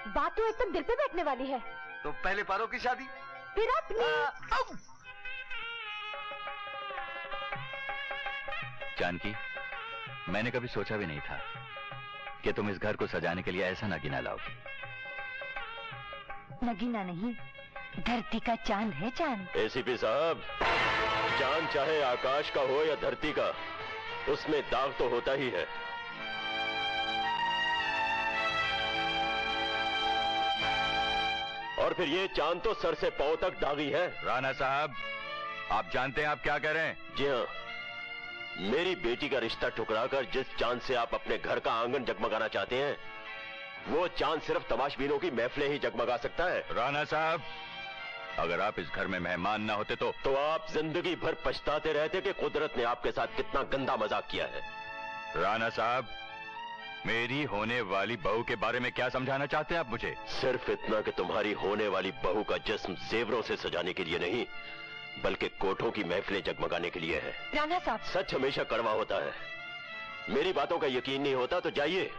बात तो एकदम दिल पे बैठने वाली है। तो पहले पारो की शादी, फिर अपनी। जानकी, मैंने कभी सोचा भी नहीं था कि तुम इस घर को सजाने के लिए ऐसा नगीना लाओगी। नगीना नहीं, धरती का चांद है चांद। एसीपी साहब, चांद चाहे आकाश का हो या धरती का, उसमें दाग तो होता ही है। और फिर ये चांद तो सर से पांव तक दागी है। राणा साहब, आप जानते हैं आप क्या कह रहे हैं? जी हाँ, मेरी बेटी का रिश्ता ठुकराकर जिस चांद से आप अपने घर का आंगन जगमगाना चाहते हैं, वो चांद सिर्फ तमाशबीनों की महफिलें ही जगमगा सकता है। राणा साहब, अगर आप इस घर में मेहमान ना होते तो आप जिंदगी भर पछताते रहते कि कुदरत ने आपके साथ कितना गंदा मजाक किया है। राणा साहब, मेरी होने वाली बहू के बारे में क्या समझाना चाहते हैं आप मुझे? सिर्फ इतना कि तुम्हारी होने वाली बहू का जिस्म जेवरों से सजाने के लिए नहीं, बल्कि कोठों की महफिलें जगमगाने के लिए है। राणा साहब, सच हमेशा कड़वा होता है। मेरी बातों का यकीन नहीं होता तो जाइए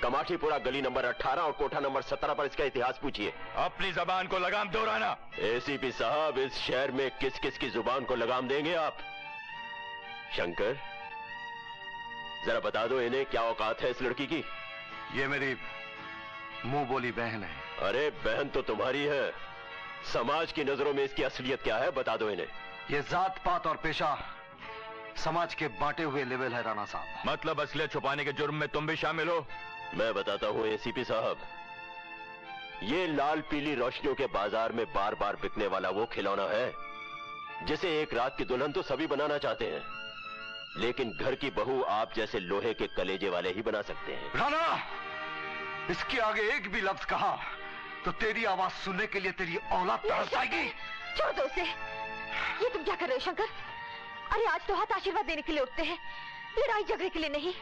कमाठीपुरा गली नंबर 18 और कोठा नंबर 17 पर इसका इतिहास पूछिए। अपनी जबान को लगाम दो राणा। एसीपी साहब, इस शहर में किस किस की जुबान को लगाम देंगे आप? शंकर, जरा बता दो इन्हें क्या औकात है इस लड़की की? ये मेरी मुंह बोली बहन है। अरे बहन तो तुम्हारी है, समाज की नजरों में इसकी असलियत क्या है, बता दो इन्हें। ये जात पात और पेशा समाज के बांटे हुए लेवल है राणा साहब। मतलब असलियत छुपाने के जुर्म में तुम भी शामिल हो? मैं बताता हूं एसीपी साहब, ये लाल पीली रोशनियों के बाजार में बार बार बिकने वाला वो खिलौना है जिसे एक रात की दुल्हन तो सभी बनाना चाहते हैं, लेकिन घर की बहू आप जैसे लोहे के कलेजे वाले ही बना सकते हैं। राणा, इसके आगे एक भी लफ्ज कहा तो तेरी आवाज सुनने के लिए तेरी औलाद तरस जाएगी। छोड़ दो उसे। ये तुम क्या कर रहे हो शंकर? अरे आज तो हाथ आशीर्वाद देने के लिए उठते हैं, लड़ाई झगड़े के लिए नहीं।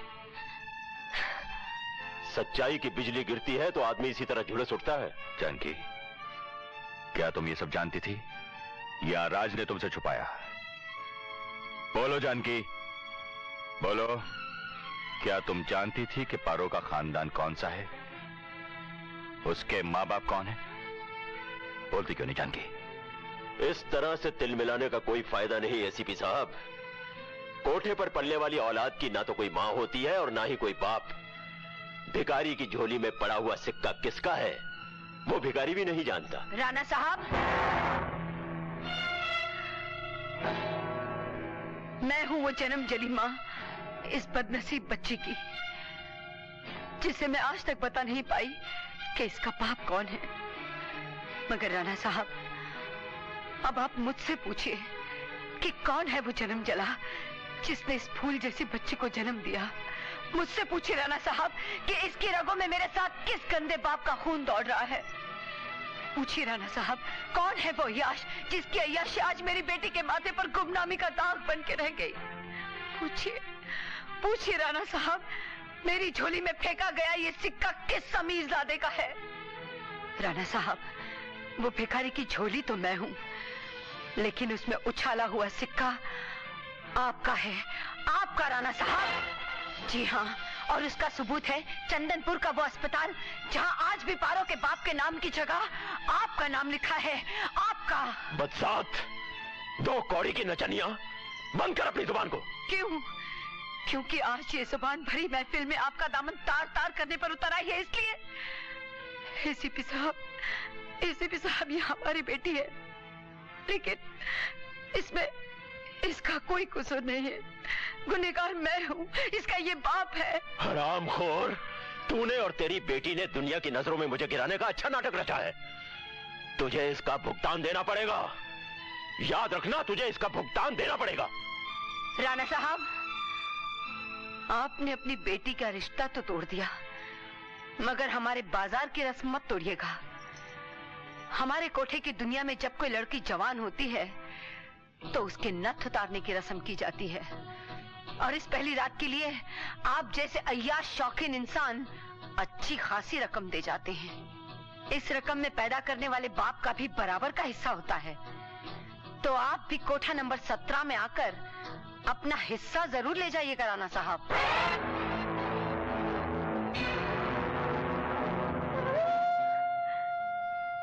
सच्चाई की बिजली गिरती है तो आदमी इसी तरह झुलस उठता है। जानकी, क्या तुम ये सब जानती थी या राज ने तुमसे छुपाया? बोलो जानकी, बोलो, क्या तुम जानती थी कि पारो का खानदान कौन सा है? उसके माँ बाप कौन है? बोलती क्यों नहीं जानकी? इस तरह से तिल मिलाने का कोई फायदा नहीं एसीपी साहब। कोठे पर पलने वाली औलाद की ना तो कोई माँ होती है और ना ही कोई बाप। भिखारी की झोली में पड़ा हुआ सिक्का किसका है वो भिखारी भी नहीं जानता। राणा साहब, मैं हूं वो जन्म जली माँ इस बदनसीब बच्ची की, जिसे मैं आज तक बता नहीं पाई कि इसका बाप कौन है। मगर राणा साहब, अब आप मुझसे पूछिए कि कौन है वो जन्म जला जिसने इस फूल जैसी बच्ची को जन्म दिया। मुझसे पूछिए राणा साहब कि इसकी रगों में मेरे साथ किस गंदे बाप का खून दौड़ रहा है। पूछिए राणा साहब, कौन है वो अय्याश जिसकी अय्याशी आज मेरी बेटी के माथे पर गुमनामी का दाग बन के रह गई। पूछिए, पूछिए राणा साहब, मेरी झोली में फेंका गया ये सिक्का किस समीरजादे का है। राणा साहब, वो भिखारी की झोली तो मैं हूं, लेकिन उसमें उछाला हुआ सिक्का आपका है, आपका राणा साहब। जी हाँ, और उसका सबूत है चंदनपुर का वो अस्पताल जहाँ आज भी पारो के बाप के नाम की जगह आपका नाम लिखा है, आपका। बदसात, दो कौड़ी की नचनिया, बंद कर अपनी जुबान को। क्यों? क्योंकि आज ये जुबान भरी महफिल में आपका दामन तार तार करने पर उतर आई है, इसलिए। एसीपी साहब, एसीपी साहब, ये हमारी बेटी है, लेकिन इसमें इसका कोई कसूर नहीं है। गुनहगार मैं हूँ, इसका ये बाप है। हरामखोर, तूने और तेरी बेटी ने दुनिया की नजरों में मुझे गिराने का अच्छा नाटक रचा है। तुझे इसका भुगतान देना पड़ेगा, याद रखना, तुझे इसका भुगतान देना पड़ेगा। राणा साहब, आपने अपनी बेटी का रिश्ता तो तोड़ दिया, मगर हमारे बाजार की रस्म मत तोड़िएगा। हमारे कोठे की दुनिया में जब कोई लड़की जवान होती है तो उसके नथ उतारने की रस्म की जाती है, और इस पहली रात के लिए आप जैसे अय्याश शौकीन इंसान अच्छी खासी रकम दे जाते हैं। इस रकम में पैदा करने वाले बाप का भी बराबर का हिस्सा होता है। तो आप भी कोठा नंबर 17 में आकर अपना हिस्सा जरूर ले जाइएगा राणा साहब।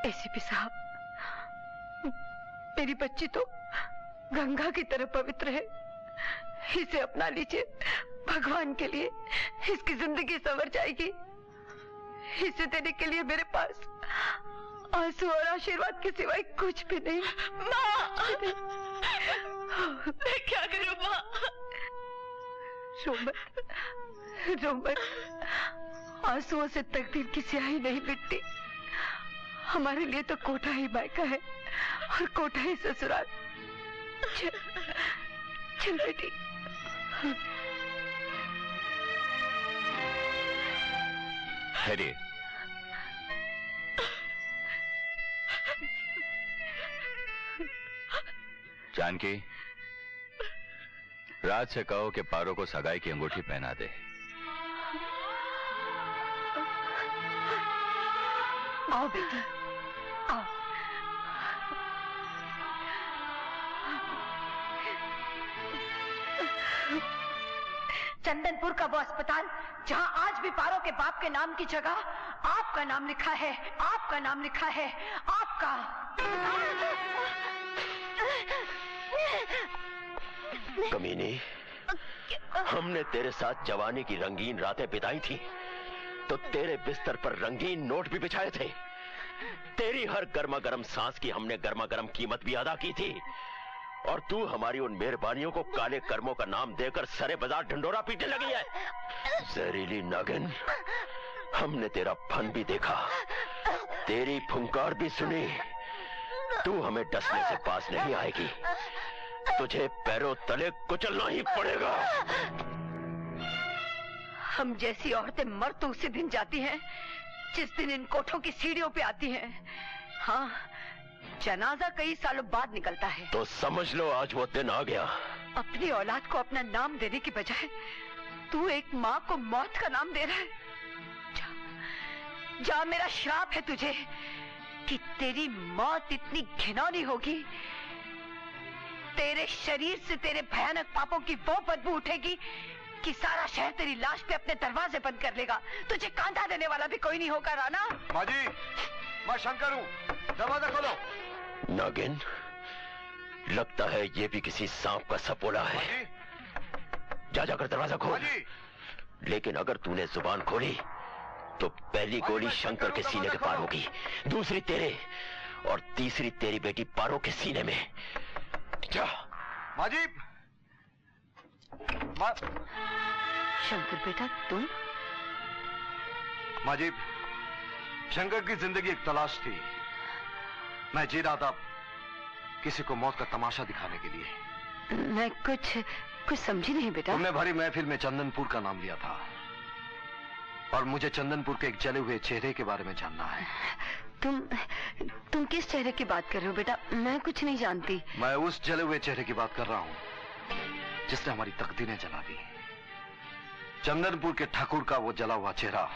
एसीपी साहब, मेरी बच्ची तो गंगा की तरह पवित्र है, इसे अपना लीजिए। भगवान के लिए इसकी जिंदगी संवर जाएगी। इसे देने के लिए मेरे पास आंसू और आशीर्वाद के सिवाय कुछ भी नहीं। माँ, मैं क्या करूं माँ? रो मत, आंसुओं से तकदीर की स्याही नहीं मिटती। हमारे लिए तो कोठा ही मायका है और कोठा ही ससुराल। चल बेटी। हैरी, जानकी, राज से कहो कि पारो को सगाई की अंगूठी पहना दे। आओ बेटी, आओ। चंदनपुर का वो अस्पताल जहां आज भी पारो के बाप के नाम की जगह आपका नाम लिखा है, आपका नाम लिखा है, आपका। कमीनी, हमने तेरे साथ जवानी की रंगीन रातें बिताई थी तो तेरे बिस्तर पर रंगीन नोट भी बिछाए थे। तेरी हर गर्मा गर्म सांस की हमने गर्मा गर्म कीमत भी अदा की थी, और तू हमारी उन मेहरबानियों को काले कर्मों का नाम देकर सरे बाजार ढंडोरा पीटने लगी है। जहरीली नागिन, हमने तेरा फन भी देखा, तेरी फुंकार भी सुनी। तू हमें डसने से पास नहीं आएगी, तुझे पैरों तले कुचलना ही पड़ेगा। हम जैसी औरतें मर तो उसी दिन जाती हैं जिस दिन इन कोठों की सीढ़ियों पे आती हैं। हाँ, जनाजा कई सालों बाद निकलता है। तो समझ लो आज वो दिन आ गया। अपनी औलाद को अपना नाम देने की बजाय तू एक माँ को मौत का नाम दे रहा है। जा, मेरा श्राप है तुझे कि तेरी मौत इतनी घिनौनी होगी, तेरे शरीर से तेरे भयानक पापों की वो बदबू उठेगी कि सारा शहर तेरी लाश पे अपने दरवाजे बंद कर लेगा। तुझे कांधा देने वाला भी कोई नहीं होगा। राणा, माँ जी, मैं शंकर हूँ, दरवाजा खोलो। नागिन, लगता है ये भी किसी सांप का सपोला है। जा जाकर दरवाजा खोल। लेकिन अगर तूने जुबान खोली तो पहली गोली शंकर के सीने के पार होगी, दूसरी तेरे और तीसरी तेरी बेटी पारो के सीने में। जा। माँ जी, शंकर बेटा तुम? माँ जी, शंकर की जिंदगी एक तलाश थी। मैं जी रहा था किसी को मौत का तमाशा दिखाने के लिए। मैं कुछ समझी नहीं बेटा। तुमने भरी महफिल में चंदनपुर का नाम लिया था और मुझे चंदनपुर के एक जले हुए चेहरे के बारे में जानना है। तुम किस चेहरे की बात कर रहे हो बेटा? मैं कुछ नहीं जानती। मैं उस जले हुए चेहरे की बात कर रहा हूँ जिसने हमारी तकदीरें जला दी। चंदनपुर के ठाकुर का वो जला हुआ चेहरा,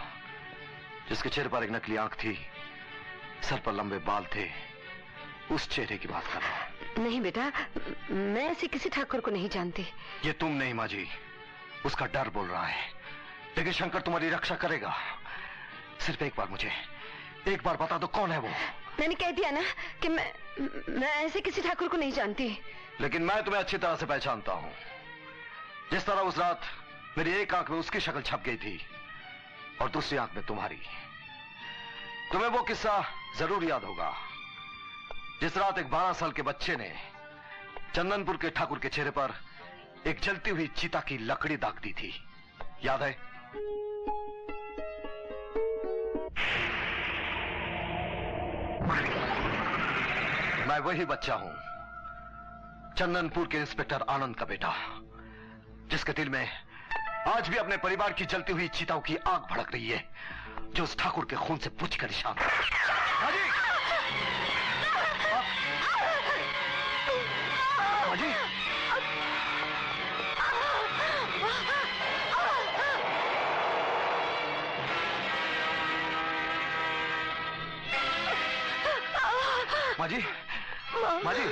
जिसके चेहरे पर एक नकली आंख थी, सर पर लंबे बाल थे, उस चेहरे की बात कर रहा हूँ। नहीं बेटा, मैं ऐसे किसी ठाकुर को नहीं जानती। ये तुम नहीं माँ जी, उसका डर बोल रहा है। लेकिन शंकर तुम्हारी रक्षा करेगा। सिर्फ एक बार मुझे एक बार बता दो, कौन है वो? मैंने कह दिया ना कि मैं ऐसे किसी ठाकुर को नहीं जानती। लेकिन मैं तुम्हें अच्छी तरह से पहचानता हूँ। जिस तरह उस रात मेरी एक आंख में उसकी शक्ल छप गई थी और दूसरी आंख में तुम्हारी। तुम्हें वो किस्सा जरूर याद होगा जिस रात एक 12 साल के बच्चे ने चंदनपुर के ठाकुर के चेहरे पर एक जलती हुई चीता की लकड़ी दाग दी थी। याद है? मैं वही बच्चा हूं, चंदनपुर के इंस्पेक्टर आनंद का बेटा, जिसके दिल में आज भी अपने परिवार की जलती हुई चीताओं की आग भड़क रही है, जो उस ठाकुर के खून से बुझ कर निशान है। माजी! माजी! माजी!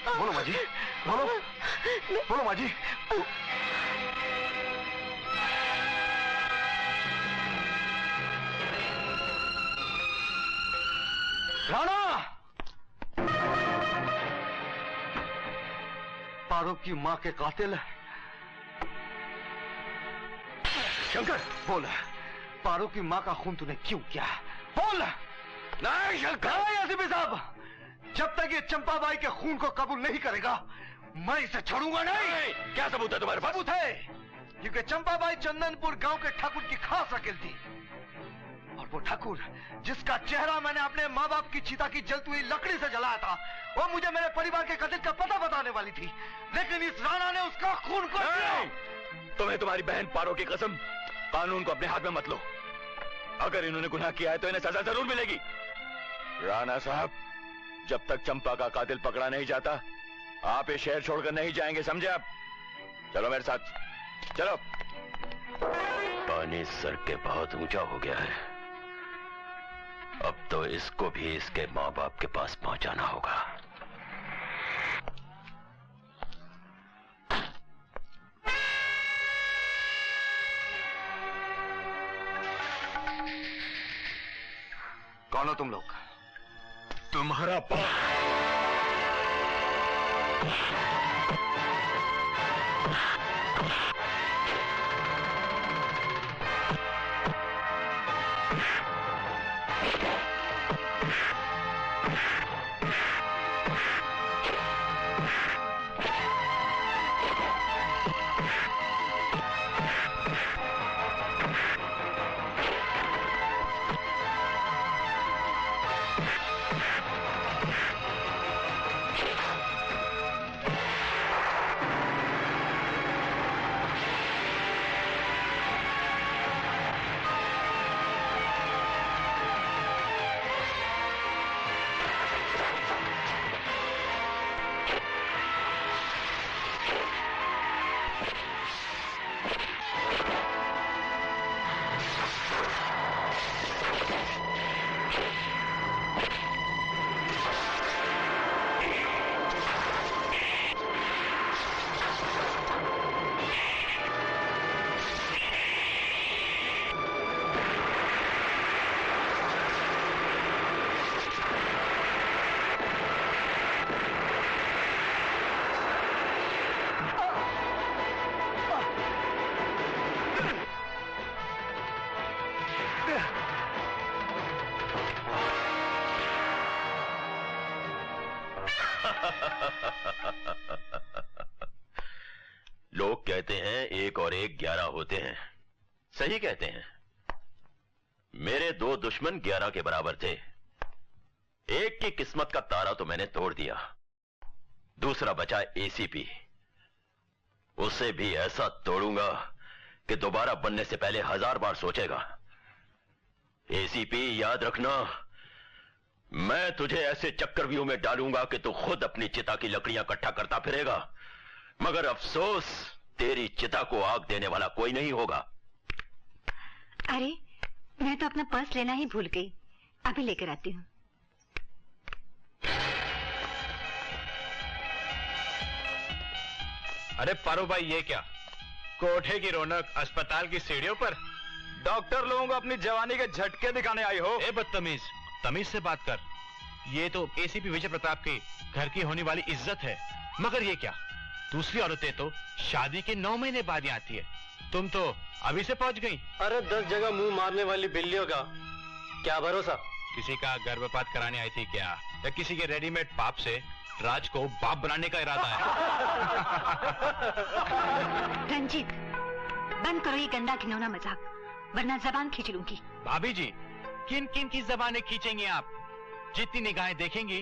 बोलो माजी, बोलो माजी। राणा! पारो की मां के कातिल शंकर, बोल, पारो की मां का खून तूने क्यों किया? बोल। नहीं शंकर, एसीपी साहब, जब तक ये चंपाबाई के खून को कबूल नहीं करेगा मैं इसे छोड़ूंगा नहीं। क्या सबूत है तुम्हारे पास? सबूत है, क्योंकि चंपाबाई चंदनपुर गांव के ठाकुर की खास रकेल थी, और वो ठाकुर जिसका चेहरा मैंने अपने माँ बाप की चिता की जलती हुई लकड़ी से जलाया था, वो मुझे मेरे परिवार के कत्ल का पता बताने वाली थी, लेकिन इस राणा ने उसका खून को तुम्हें तुम्हारी बहन पारो की कसम, कानून को अपने हाथ में मत लो। अगर इन्होंने गुनाह किया है तो इन्हें सजा जरूर मिलेगी। राणा साहब, जब तक चंपा का कातिल पकड़ा नहीं जाता आप ये शहर छोड़कर नहीं जाएंगे, समझे आप? चलो मेरे साथ, चलो। पानी सर के बहुत ऊंचा हो गया है, अब तो इसको भी इसके माँ बाप के पास पहुंचाना होगा। कौन हो तुम लोग? तुम्हारा लोग कहते हैं 1 और 1 11 होते हैं, सही कहते हैं। मेरे 2 दुश्मन 11 के बराबर थे। एक की किस्मत का तारा तो मैंने तोड़ दिया, दूसरा बचा एसीपी। उसे भी ऐसा तोड़ूंगा कि दोबारा बनने से पहले 1000 बार सोचेगा। एसीपी, याद रखना, मैं तुझे ऐसे चक्रव्यूह में डालूंगा कि तू खुद अपनी चिता की लकड़ियां इकट्ठा करता फिरेगा, मगर अफसोस तेरी चिता को आग देने वाला कोई नहीं होगा। अरे, मैं तो अपना पर्स लेना ही भूल गई, अभी लेकर आती हूँ। अरे पारो भाई, ये क्या? कोठे की रौनक अस्पताल की सीढ़ियों पर? डॉक्टर लोगों को अपनी जवानी के झटके दिखाने आई हो? ए बदतमीज, तमीज से बात कर। ये तो एसीपी विजय प्रताप के घर की होने वाली इज्जत है, मगर ये क्या? दूसरी औरतें तो शादी के 9 महीने बाद ही आती है, तुम तो अभी से पहुंच गई। अरे 10 जगह मुंह मारने वाली बिल्लियों का क्या भरोसा? किसी का गर्भपात कराने आई थी क्या, या किसी के रेडीमेड पाप से राज को बाप बनाने का इरादा है? रंजीत, बंद करो ये गंदा घिनौना मजाक, वरना जबान खींच लूंगी। भाभी जी, किन किन की जबानें खींचेंगी आप? जितनी निगाहें देखेंगी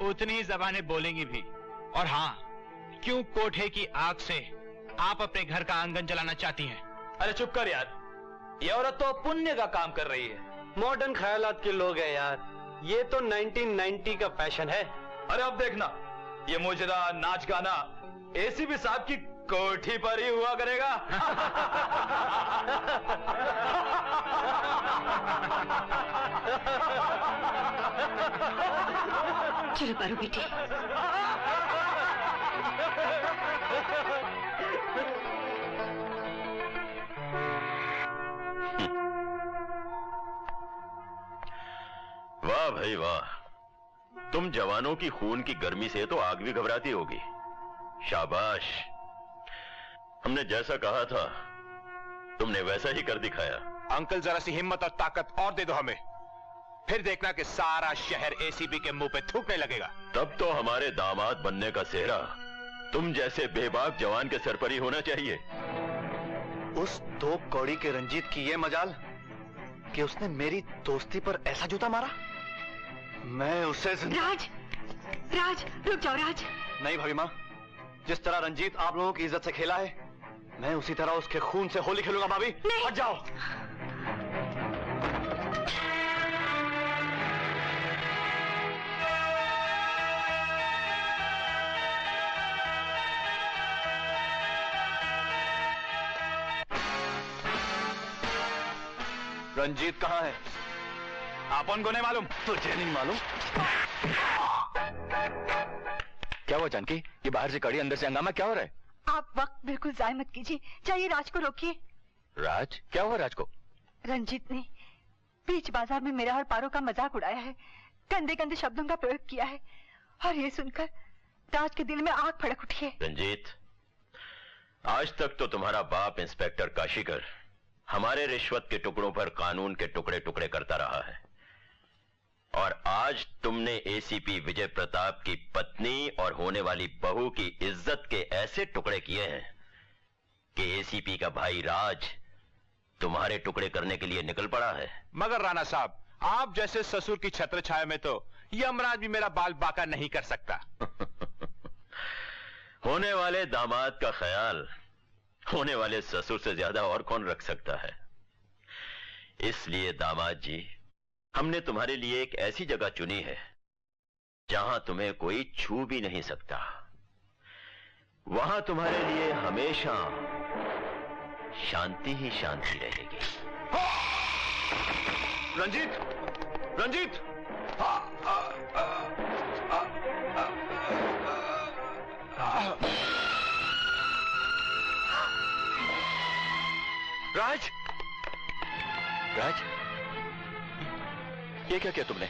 उतनी ही जबानें बोलेंगी भी। और हाँ, क्यों कोठे की आग से आप अपने घर का आंगन जलाना चाहती हैं? अरे चुप कर यार, ये औरत तो पुण्य का काम कर रही है। मॉडर्न ख्यालात के लोग हैं यार, ये तो 1990 का फैशन है। अरे अब देखना, ये मुजरा नाच गाना एसीपी साहब की कोठी पर ही हुआ करेगा। चलो पारो बेटी। वाह भाई वाह, तुम जवानों की खून की गर्मी से तो आग भी घबराती होगी। शाबाश, हमने जैसा कहा था तुमने वैसा ही कर दिखाया। अंकल जरा सी हिम्मत और ताकत और दे दो हमें, फिर देखना कि सारा शहर एसीपी के मुंह पे थूकने लगेगा। तब तो हमारे दामाद बनने का सेहरा तुम जैसे बेबाक जवान के सर पर ही होना चाहिए। उस दो कौड़ी के रंजीत की ये मजाल कि उसने मेरी दोस्ती पर ऐसा जूता मारा। मैं उसे राज, राज रुक जाओ राज। नहीं भाभी माँ, जिस तरह रंजीत आप लोगों की इज्जत से खेला है, मैं उसी तरह उसके खून से होली खेलूंगा। भाभी हट जाओ। रंजीत कहाँ है? आपन को नहीं मालूम? तुझे नहीं मालूम? क्या हुआ जानकी? ये बाहर से कड़ी, अंदर से हंगामा, क्या हो रहा है? आप वक्त बिल्कुल जाया मत कीजिए, चाहिए राज को रोकिए। राज? क्या हुआ राज को? रंजीत ने बीच बाजार में मेरा और पारो का मजाक उड़ाया है, गंदे गंदे शब्दों का प्रयोग किया है, और ये सुनकर राज के दिल में आग भड़क उठी है। रंजीत, आज तक तो तुम्हारा बाप इंस्पेक्टर काशीकर हमारे रिश्वत के टुकड़ों पर कानून के टुकड़े टुकड़े करता रहा है, और आज तुमने एसीपी विजय प्रताप की पत्नी और होने वाली बहू की इज्जत के ऐसे टुकड़े किए हैं कि एसीपी का भाई राज तुम्हारे टुकड़े करने के लिए निकल पड़ा है। मगर राणा साहब, आप जैसे ससुर की छत्र छाया में तो यमराज भी मेरा बाल बांका नहीं कर सकता। होने वाले दामाद का ख्याल होने वाले ससुर से ज्यादा और कौन रख सकता है। इसलिए दामाद जी, हमने तुम्हारे लिए एक ऐसी जगह चुनी है जहां तुम्हें कोई छू भी नहीं सकता। वहां तुम्हारे लिए हमेशा शांति ही शांति रहेगी। रंजीत, रंजीत! राज! राज, ये क्या किया तुमने?